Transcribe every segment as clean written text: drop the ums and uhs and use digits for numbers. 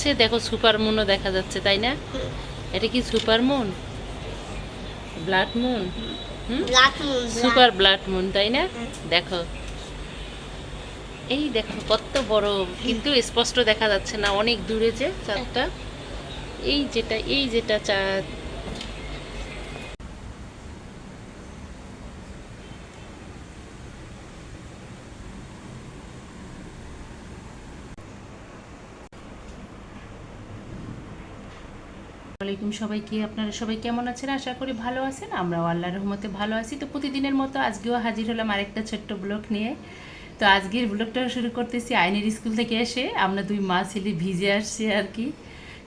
যাচ্ছে, দেখো সুপার মুনও দেখা যাচ্ছে, তাই না? এটা কি super moon, blood moon? Super blood moon, তাই না? দেখো, এই দেখো কত বড়, কিন্তু স্পষ্ট দেখা যাচ্ছে না, অনেক দূরে যে চাঁদটা। এই যেটা চাঁদ। ওয়ালাইকুম সবাইকে, আপনারা সবাই কেমন আছেন? আশা করি ভালো আছেন। আমরাও আল্লাহর রহমতে ভালো আছি। তো প্রতিদিনের মতো আজকেও হাজির হলাম আরেকটা ছোট্ট ব্লগ নিয়ে। তো আজকের ব্লগটা শুরু করতেছি আইনের স্কুল থেকে এসে। আমরা দুই মা ছেলে ভিজে আসছি আর কি।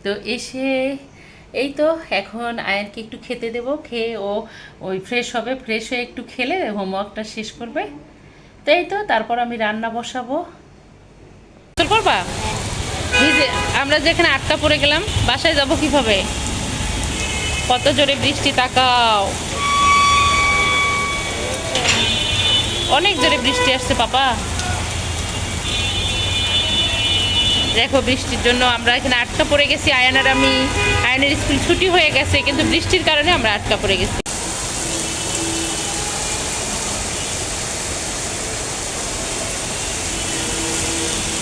তো এসে এই তো এখন আয়নকে একটু খেতে দেব, খেয়ে ও ওই ফ্রেশ হবে, ফ্রেশ হয়ে একটু খেলে হোমওয়ার্কটা শেষ করবে। তো এই তো তারপর আমি রান্না বসাবো। তোর করবা ভিজে, আমরা যেখানে আটকা পড়ে গেলাম, বাসায় যাব কিভাবে? কত জোরে বৃষ্টি, তাকাও, অনেক জোরে বৃষ্টি আসছে পাপা। দেখো বৃষ্টির জন্য আমরা এখানে আটকা পড়ে গেছি, আয়ান আর আমি। আয়ানের স্কুল ছুটি হয়ে গেছে, কিন্তু বৃষ্টির কারণে আমরা আটকা পড়ে গেছি।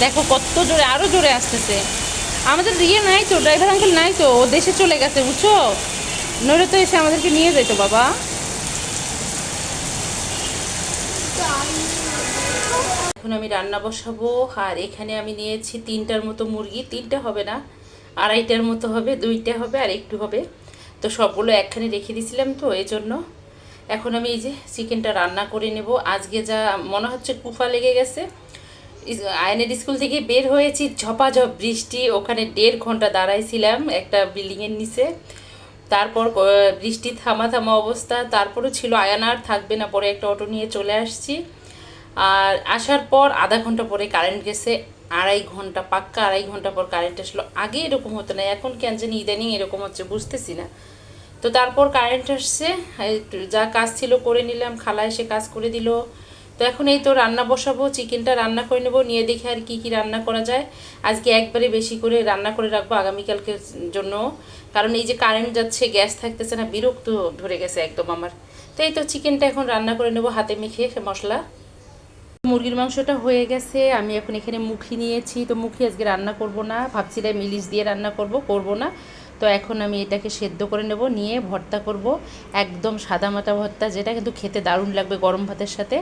দেখো কত জোরে, আরো জোরে আসতেছে। আমাদের ইয়ে নাই তো, ড্রাইভার আঙ্কেল নাই তো, ও দেশে চলে গেছে বুঝছো। নইলে তো এসে আমাদেরকে নিয়ে যেত বাবা। এখন আমি রান্না বসাবো। আর এখানে আমি নিয়েছি 3টার মতো মুরগি, 3টা হবে না, 2.5টার মতো হবে, 2টা হবে আর একটু হবে। তো সবগুলো একখানে রেখে দিয়েছিলাম তো এই জন্য। এখন আমি এই যে চিকেনটা রান্না করে নেব। আজকে যা মনে হচ্ছে কুফা লেগে গেছে। আয়নের স্কুল থেকে বের হয়েছি, ঝপাঝপ বৃষ্টি, ওখানে 1.5 ঘন্টা দাঁড়াইছিলাম একটা বিল্ডিংয়ের নিচে। তারপর বৃষ্টি থামা থামা অবস্থা, তারপরে ছিল আয়ান আর থাকবে না, পরে একটা অটো নিয়ে চলে আসছি। আর আসার পর আধা ঘন্টা পরে কারেন্ট গেছে, 2.5 ঘন্টা, পাক্কা 2.5 ঘন্টা পর কারেন্ট আসলো। আগে এরকম হতো না, এখন কেন জানি ইদানিং এরকম হচ্ছে, বুঝতেছি না। তো তারপর কারেন্ট আসছে, যা কাজ ছিল করে নিলাম, খালা এসে কাজ করে দিল। তো এখন এই তো রান্না বসাবো, চিকেনটা রান্না করে নেবো, নিয়ে দেখি আর কি কি রান্না করা যায়। আজকে একবারে বেশি করে রান্না করে রাখবো আগামীকালকের জন্য, কারণ এই যে কারেন্ট যাচ্ছে, গ্যাস থাকতেছে না, বিরক্ত ধরে গেছে একদম আমার। তো এই তো চিকেনটা এখন রান্না করে নেবো হাতে মেখে মশলা। মুরগির মাংসটা হয়ে গেছে, আমি এখন এখানে মুখি নিয়েছি। তো মুখি আজকে রান্না করব না, ভাবছিলাম ইলিশ দিয়ে রান্না করব না। তো এখন আমি এটাকে সেদ্ধ করে নেব, নিয়ে ভর্তা করব, একদম সাদামাটা ভর্তা, যেটা কিন্তু খেতে দারুণ লাগবে গরম ভাতের সাথে।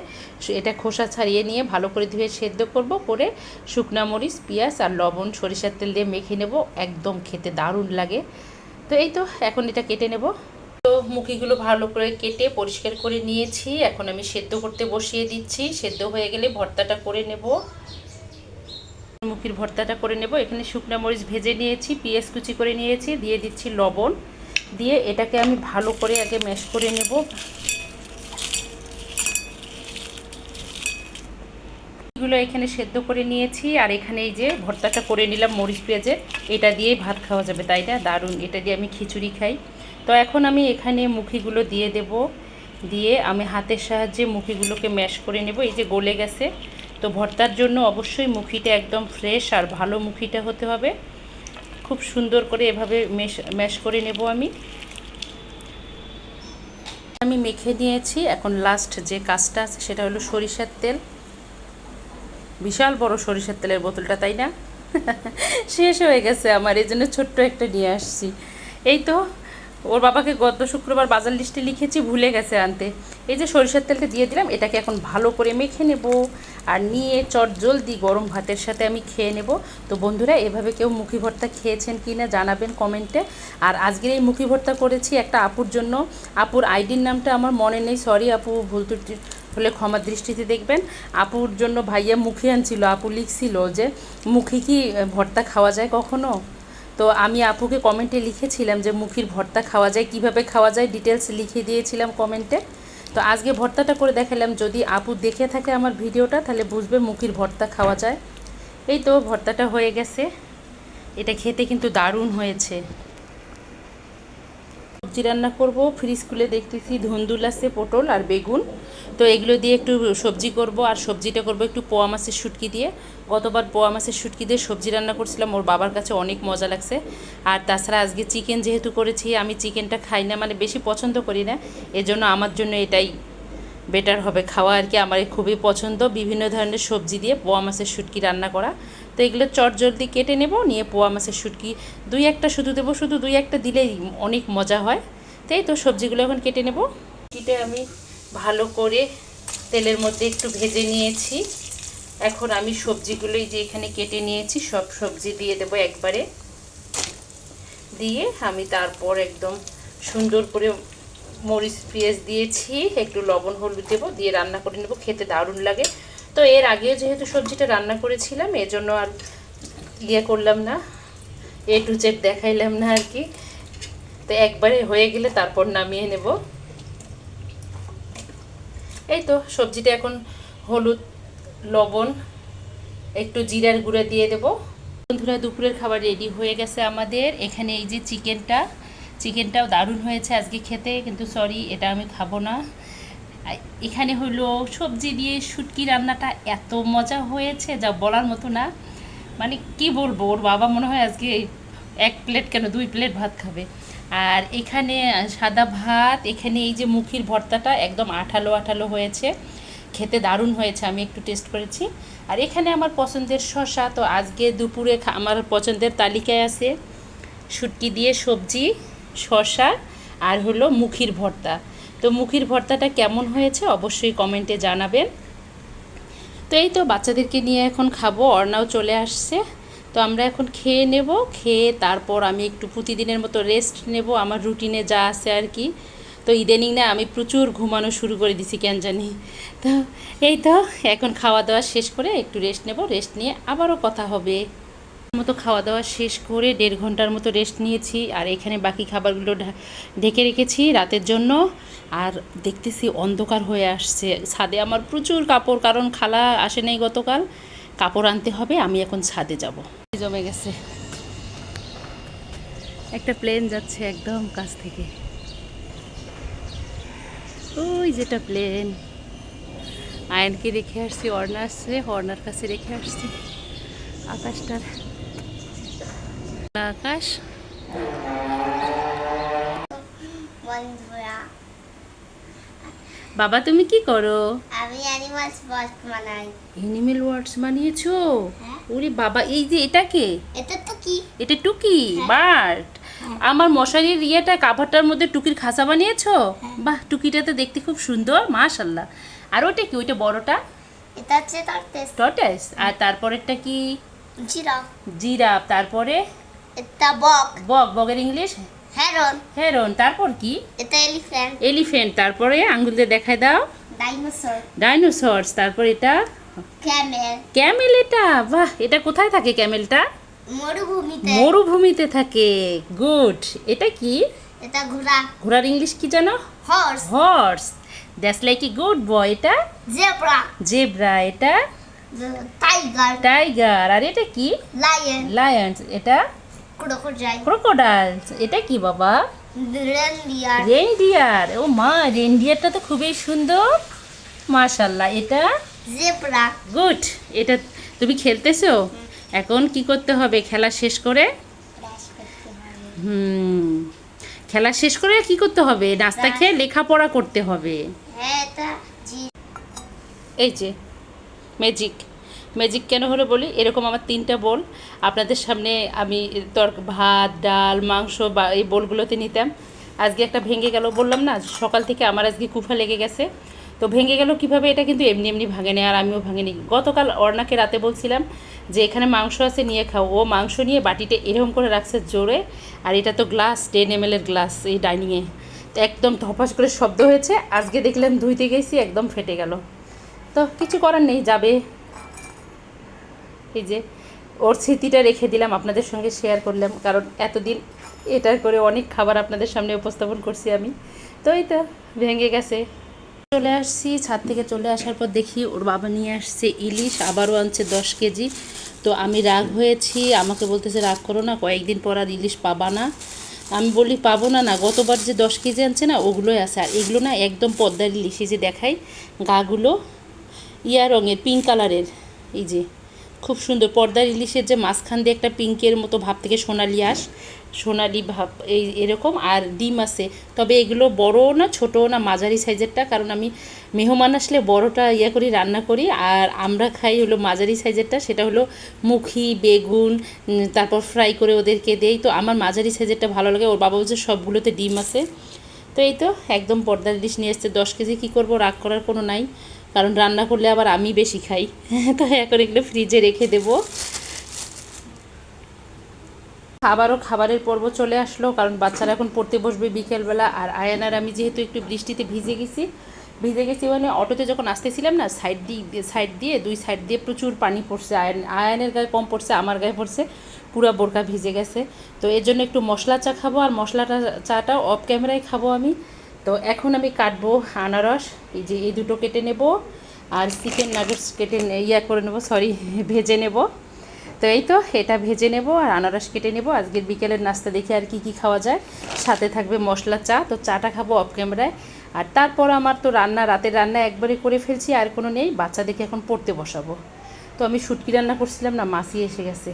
এটা খোসা ছাড়িয়ে নিয়ে ভালো করে ধুয়ে সেদ্ধ করব, করে শুকনা মরিচ, পেঁয়াজ আর লবণ, সরিষার তেল দিয়ে মেখে নেব, একদম খেতে দারুণ লাগে। তো এই তো এখন এটা কেটে নেব। তো মুখিগুলো ভালো করে কেটে পরিষ্কার করে নিয়েছি, এখন আমি সেদ্ধ করতে বসিয়ে দিচ্ছি। সেদ্ধ হয়ে গেলে ভর্তাটা করে নেব, মুখির ভর্তাটা করে নেব। এখানে শুকনা মরিচ ভেজে নিয়েছি, পেঁয়াজ কুচি করে নিয়েছি, দিয়ে দিচ্ছি লবণ, দিয়ে এটাকে আমি ভালো করে আগে ম্যাশ করে নেব। এগুলো এখানে সেদ্ধ করে নিয়েছি, আর এখানে এই যে ভর্তাটা করে নিলাম মরিচ পেঁয়াজের, এটা দিয়েই ভাত খাওয়া যাবে, তাই না? দারুণ, এটা দিয়ে আমি খিচুড়ি খাই। তো এখন আমি এখানে মুখিগুলো দিয়ে দেব, দিয়ে আমি হাতের সাহায্যে মুখিগুলোকে ম্যাশ করে নেব। এই যে গলে গেছে। তো ভর্তার জন্য অবশ্যই মুখিটা একদম ফ্রেশ আর ভালো মুখিটা হতে হবে। খুব সুন্দর করে এভাবে ম্যাশ করে নেব আমি মেখে নিয়েছি। এখন লাস্ট যে কাজটা আছে সেটা হলো সরিষার তেল। বিশাল বড় সরিষার তেলের বোতলটা, তাই না? শেষ হয়ে গেছে আমার, এই জন্য ছোট্ট একটা নিয়ে আসছি। এই তো ওর বাবাকে গত শুক্রবার বাজার লিস্টে লিখেছি, ভুলে গেছে আনতে। এই যে সরিষার তেলটা দিয়ে দিলাম, এটাকে এখন ভালো করে মেখে নেব, আর নিয়ে জলদি গরম ভাতের সাথে আমি খেয়ে নেব। তো বন্ধুরা, এভাবে কেউ মুখি ভর্তা খেয়েছেন কি না জানাবেন কমেন্টে। আর আজকের এই মুখি ভর্তা করেছি একটা আপুর জন্য। আপুর আইডির নামটা আমার মনে নেই, সরি আপু, ভুল ত্রুটি হলে ক্ষমার দৃষ্টিতে দেখবেন। আপুর জন্য ভাইয়া মুখি আনছিল, আপু লিখছিল যে মুখি কি ভর্তা খাওয়া যায় কখনো? তো আমি আপুকে কমেন্টে লিখেছিলাম যে মুখির ভর্তা খাওয়া যায়, কিভাবে খাওয়া যায় ডিটেলস লিখে দিয়েছিলাম কমেন্টে। তো আজকে ভর্তাটা করে দেখালাম, যদি আপু দেখে থাকে আমার ভিডিওটা তাহলে বুঝবে মুখির ভর্তা খাওয়া যায়। এই তো ভর্তাটা হয়ে গেছে, এটা খেতে কিন্তু দারুণ হয়েছে। সবজি রান্না করব, ফ্রিজ খুলে দেখতেছি ধুন্দুল আছে, পটল আর বেগুন। তো এগুলো দিয়ে একটু সবজি করব, আর সবজিটা করব একটু পোয়া মাছের শুটকি দিয়ে। গতবার পোয়া মাছের শুটকি দিয়ে সবজি রান্না করছিলাম, ওর বাবার কাছে অনেক মজা লাগছে। আর তাছাড়া আজকে চিকেন যেহেতু করেছি, আমি চিকেনটা খাই না, মানে বেশি পছন্দ করি না, এজন্য আমার জন্য এটাই বেটার হবে খাওয়া আর কি। আমার খুবই পছন্দ বিভিন্ন ধরনের সবজি দিয়ে পোয়া মাছের শুটকি রান্না করা। তো এগুলো চটজলদি কেটে নেব, নিয়ে পোয়া মাছের শুটকি দুই একটা শুধু দেবো, শুধু দুই একটা দিলেই অনেক মজা হয়। তাই তো সবজিগুলো এখন কেটে নেব। শুটকিটা আমি ভালো করে তেলের মধ্যে একটু ভেজে নিয়েছি। এখন আমি সবজিগুলোই যে এখানে কেটে নিয়েছি সব সবজি দিয়ে দেবো একবারে, দিয়ে আমি তারপর একদম সুন্দর করে মরিচ পেঁয়াজ দিয়েছি, একটু লবণ হলুদ দেবো, দিয়ে রান্না করে নেব, খেতে দারুণ লাগে। তো এর আগেও যেহেতু সবজিটা রান্না করেছিলাম, এজন্য আর করলাম না, এ টু জেড দেখাইলাম না আর কি। তো একবারে হয়ে গেলে তারপর নামিয়ে নেব। এই তো সবজিটা এখন হলুদ, লবণ, একটু জিরার গুঁড়া দিয়ে দেব। বন্ধুরা, দুপুরের খাবার রেডি হয়ে গেছে আমাদের। এখানে এই যে চিকেনটাও দারুণ হয়েছে আজকে খেতে, কিন্তু সরি এটা আমি খাবো না। এখানে হলো সবজি দিয়ে শুটকি রান্নাটা এত মজা হয়েছে যা বলার মতো না, মানে কি বলবো, ওর বাবা মনে হয় আজকে এক প্লেট কেন 2 প্লেট ভাত খাবে। আর এখানে সাদা ভাত, এখানে এই যে মুখির ভর্তাটা একদম আঠালো আঠালো হয়েছে, খেতে দারুণ হয়েছে, আমি একটু টেস্ট করেছি। আর এখানে আমার পছন্দের শসা, তো আজকে দুপুরে আমার পছন্দের তালিকায় আছে শুটকি দিয়ে সবজি, শসা, আর হলো মুখির ভর্তা। তো মুখির ভর্তাটা কেমন হয়েছে অবশ্যই কমেন্টে জানাবেন। তো এই তো বাচ্চাদেরকে নিয়ে এখন খাবো, অর্ণাও চলে আসছে। তো আমরা এখন খেয়ে নেব, খেয়ে তারপর আমি একটু প্রতিদিনের মতো রেস্ট নেব, আমার রুটিনে যা আছে আর কি। তো ইদানিং না আমি প্রচুর ঘুমানো শুরু করে দিছি কেন জানি। তো এই তো এখন খাওয়া দাওয়া শেষ করে একটু রেস্ট নেব, রেস্ট নিয়ে আবারও কথা হবে। মতো খাওয়া দাওয়া শেষ করে 1.5 ঘন্টার মতো রেস্ট নিয়েছি, আর এখানে বাকি খাবারগুলো ঢেকে রেখেছি রাতের জন্য। আর দেখতেছি অন্ধকার হয়ে আসছে, ছাদে আমার প্রচুর কাপড়, কারণ খালা আসে নাই গতকাল, কাপড় আনতে হবে, আমি এখন ছাদে যাব। জমে গেছে, একটা প্লেন যাচ্ছে একদম কাছ থেকে, ওই যেটা প্লেন। আয়নকে রেখে আসছি, অর্ণা আসছে, অর্ণার কাছে রেখে আসছি। আকাশটার আকাশ। বাবা তুমি কি করো? আমি অ্যানিমালস ওয়ার্ডস বানাই। অ্যানিমেল ওয়ার্ডস বানিয়েছো? হ্যাঁ। ওরে বাবা, এই যে এটা কে? এটা তো কি? এটা টুকি বার্ড। আমার মশারির ইয়েটা কাভারটার মধ্যে টুকির খাঁচা বানিয়েছো? বাহ, টুকিটা তো দেখতে খুব সুন্দর, মাশাআল্লাহ। আর ওটা কি, ওইটা বড়টা? এটা হচ্ছে টর্টেস। টর্টাইস। আর তারপরেরটা কি? জিরাফ। জিরাফ। তারপরে এটা বক। বগের ইংলিশ হেরন। হেরন। তারপর কি? এটা এলিফ্যান্ট। এলিফ্যান্ট। তারপরে আঙ্গুল দিয়ে দেখায় দাও। ডাইনোসর। ডাইনোসরস। তারপর এটা ক্যামেল। ক্যামেল। এটা বাহ, এটা কোথায় থাকে ক্যামেলটা? মরুভূমিতে। মরুভূমিতে থাকে। গুড। এটা কি? এটা ঘোড়া। ঘোড়ার ইংলিশ কি জানো? Horse. Horse. That's like a good boy. এটা জেব্রা। জেব্রা। এটা টাইগার। টাইগার। আর এটা কি? লায়ন। লায়ন্স। এটা ক্রোকোডাইল। ক্রোকোডাইলস। এটা কি বাবা? রেনডিয়ার। রেনডিয়ার। ও মা, রেনডিয়ারটা তো খুবই সুন্দর, মাশাআল্লাহ। এটা জেব্রা। গুড। এটা তুমি খেলতেছো? এখন কি করতে হবে খেলা শেষ করে? খেলা শেষ করে কি করতে হবে? নাস্তা খেয়ে লেখাপড়া করতে হবে। হ্যাঁ, এটা এই যে ম্যাজিক। ম্যাজিক কেন হলো বলি, এরকম আমার 3টা বোল আপনাদের সামনে আমি ভাত, ডাল, মাংস বা এই বোলগুলোতে নিতাম। আজকে একটা ভেঙে গেল, বললাম না সকাল থেকে আমার আজকে কুফা লেগে গেছে। তো ভেঙে গেল কিভাবে, এটা কিন্তু এমনি এমনি ভাঙেনি, আর আমিও ভাঙিনি। গতকাল অর্ণাকে রাতে বলছিলাম যে এখানে মাংস আছে নিয়ে খাও, ও মাংস নিয়ে বাটিতে এরকম করে রাখছে জোরে। আর এটা তো গ্লাস, 10 ml গ্লাস এই ডাইনিংয়ে, তো একদম ধপাস করে শব্দ হয়েছে। আজকে দেখলাম ধুইতে গেছি, একদম ফেটে গেল। তো কিছু করার নেই, যাবে। এই যে ওর স্মৃতিটা রেখে দিলাম, আপনাদের সঙ্গে শেয়ার করলাম, কারণ এতদিন এটার করে অনেক খাবার আপনাদের সামনে উপস্থাপন করছি আমি। তো এই তো ভেঙে গেছে। চলে আসছি, ছাদ থেকে চলে আসার পর দেখি ওর বাবা নিয়ে আসছে ইলিশ, আবারও আনছে 10 কেজি। তো আমি রাগ হয়েছি, আমাকে বলতেছে রাগ করো না, কয়েকদিন পর আর ইলিশ পাবা না। আমি বলি পাবো না, না গতবার যে 10 কেজি আনছে না ওগুলোই আছে। আর এগুলো না একদম পদ্মার ইলিশ, এই যে দেখাই গাগুলো ইয়া রঙের, পিঙ্ক কালারের, এই যে খুব সুন্দর পর্দার ইলিশের যে মাঝখান দিয়ে একটা পিঙ্কের মতো ভাব থেকে সোনালি সোনালি ভাব এই এরকম। আর ডিম আছে, তবে এগুলো বড়ও না ছোটও না, মাঝারি সাইজেরটা, কারণ আমি মেহমান আসলে বড়টা ইয়া করি রান্না করি, আর আমরা খাই হলো মাঝারি সাইজেরটা, সেটা হলো মুখি বেগুন তারপর ফ্রাই করে ওদেরকে দেই। তো আমার মাঝারি সাইজেরটা ভালো লাগে। ওর বাবা বলছে সবগুলোতে ডিম আছে। তো এই তো একদম পর্দার ইলিশ নিয়ে এসছে 10 কেজি। কী করবো, রাগ করার কোনো নাই, কারণ রান্না করলে আবার আমি বেশি খাই। তো এখন এগুলো ফ্রিজে রেখে দেবো। আবারও খাবারের পর্ব চলে আসলো, কারণ বাচ্চারা এখন পড়তে বসবে বিকেলবেলা। আর আয়ানার আমি যেহেতু একটু বৃষ্টিতে ভিজে গেছি মানে অটোতে যখন আসতেছিলাম না, সাইড দিয়ে দুই সাইড দিয়ে প্রচুর পানি পড়ছে। আয়ানের গায়ে কম পড়ছে, আমার গায়ে পড়ছে, পুরো বোরকা ভিজে গেছে। তো এর জন্য একটু মশলা চা খাবো, আর চাটা অফ ক্যামেরায় খাবো আমি। তো এখন আমি কাটবো আনারস, এই যে এই দুটো কেটে নেব, আর চিকেন নাগেটস করে নেবো, ভেজে নেব। তো এই তো এটা ভেজে নেব আর আনারস কেটে নেব। আজকের বিকেলের নাস্তা দেখি আর কি খাওয়া যায়। সাথে থাকবে মশলা চা, তো চাটা খাবো অফ ক্যামেরায়। আর তারপর আমার তো রাতের রান্না একবারে করে ফেলছি, আর কোনো নেই। বাচ্চাদেরকে এখন পড়তে বসাবো। তো আমি শুটকি রান্না করছিলাম না, মাসি এসে গেছে,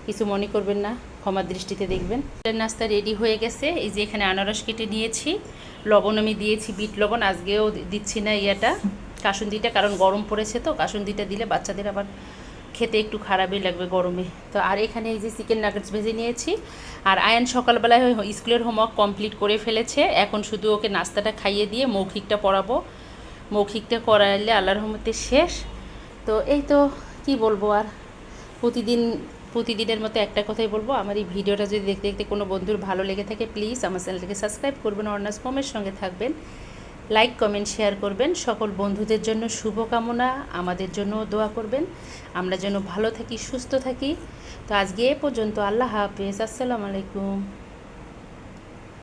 কিছু মনে করবেন না, ক্ষমার দৃষ্টিতে দেখবেন। নাস্তা রেডি হয়ে গেছে। এই যে এখানে আনারস কেটে নিয়েছি, লবণ আমি দিয়েছি, বিট লবণ। আজকেও দিচ্ছি না কাসুন্দিটা, কারণ গরম পড়েছে, তো কাসুন্দিটা দিলে বাচ্চাদের আবার খেতে একটু খারাপই লাগবে গরমে। তো আর এখানে এই যে চিকেন নাগেটস ভেজে নিয়েছি। আর আয়ান সকালবেলায় স্কুলের হোমওয়ার্ক কমপ্লিট করে ফেলেছে, এখন শুধু ওকে নাস্তাটা খাইয়ে দিয়ে মৌখিকটা পড়াবো। মৌখিকটা করাইলে আল্লাহর রহমতে শেষ। তো এই তো কি বলবো আর, প্রতিদিনের মতো একটা কথাই বলবো, আমার এই ভিডিওটা যদি দেখতে দেখতে কোনো বন্ধুর ভালো লেগে থাকে, প্লিজ আমার চ্যানেলটাকে সাবস্ক্রাইব করবেন, অর্নাস মমের সঙ্গে থাকবেন, লাইক কমেন্ট শেয়ার করবেন। সকল বন্ধুদের জন্য শুভকামনা, আমাদের জন্য দোয়া করবেন, আমরা যেন ভালো থাকি, সুস্থ থাকি। তো আজকে এ পর্যন্ত, আল্লাহ হাফেজ, আসসালামু আলাইকুম।